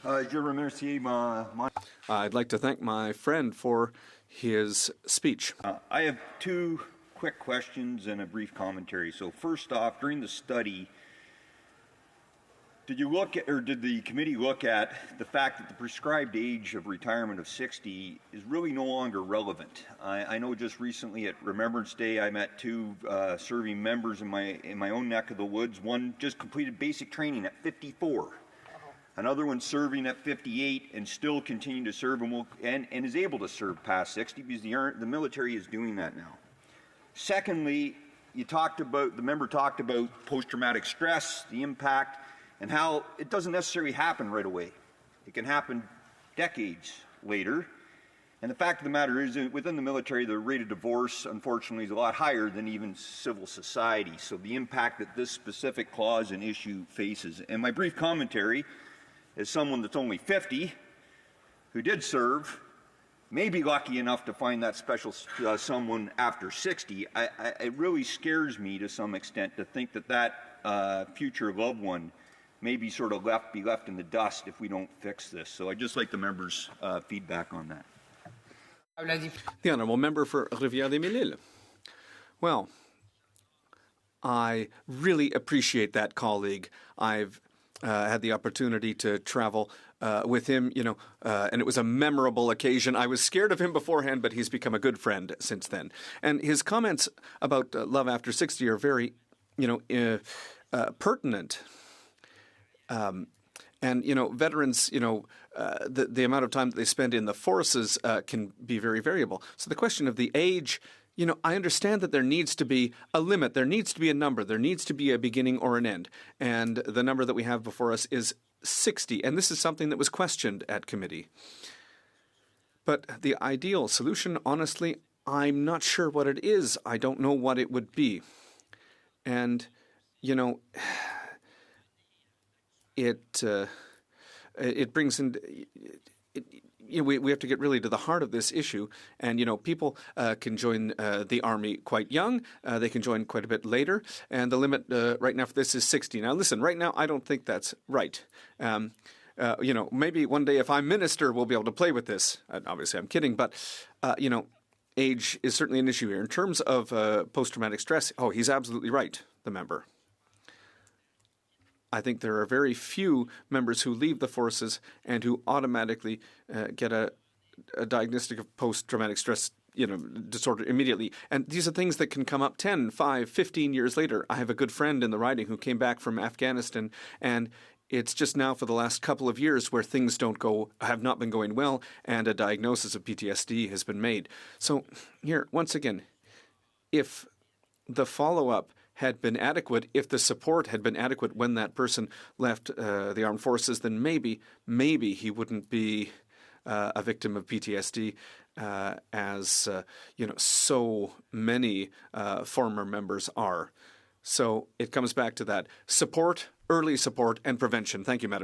Je remercie I'd like to thank my friend for his speech. I have two quick questions and a brief commentary. So first off, during the study, did the committee look at the fact that the prescribed age of retirement of 60 is really no longer relevant? I know just recently at Remembrance Day, I met two serving members in my own neck of the woods. One just completed basic training at 54. Another one serving at 58 and still continuing to serve and is able to serve past 60 because the military is doing that now. Secondly, the member talked about post-traumatic stress, the impact, and how it doesn't necessarily happen right away. It can happen decades later. And the fact of the matter is that within the military, the rate of divorce, unfortunately, is a lot higher than even civil society. So the impact that this specific clause and issue faces. And my brief commentary, as someone that's only 50, who did serve, may be lucky enough to find that special someone after 60, it really scares me to some extent to think that future loved one may be sort of left in the dust if we don't fix this. So I'd just like the members' feedback on that. The Honourable Member for Rivière-des-Mille-Îles. Well, I really appreciate that colleague. I've had the opportunity to travel with him, and it was a memorable occasion. I was scared of him beforehand, but he's become a good friend since then. And his comments about love after 60 are very, pertinent. And, veterans, the amount of time that they spend in the forces can be very variable. So the question of the age, I understand that there needs to be a limit. There needs to be a number. There needs to be a beginning or an end. And the number that we have before us is 60. And this is something that was questioned at committee. But the ideal solution, honestly, I'm not sure what it is. I don't know what it would be. And, it brings in... we have to get really to the heart of this issue. And, people can join the Army quite young. They can join quite a bit later. And the limit right now for this is 60. Now, listen, right now, I don't think that's right. Maybe one day if I'm minister, we'll be able to play with this. Obviously, I'm kidding. But, age is certainly an issue here. In terms of post-traumatic stress, he's absolutely right, the member. I think there are very few members who leave the forces and who automatically get a diagnostic of post-traumatic stress disorder immediately. And these are things that can come up 10, 5, 15 years later. I have a good friend in the riding who came back from Afghanistan, and it's just now for the last couple of years where things have not been going well, and a diagnosis of PTSD has been made. So here, once again, if the follow-up had been adequate, if the support had been adequate when that person left the armed forces, then maybe he wouldn't be a victim of PTSD as so many former members are. So it comes back to that support, early support, and prevention. Thank you, Madam.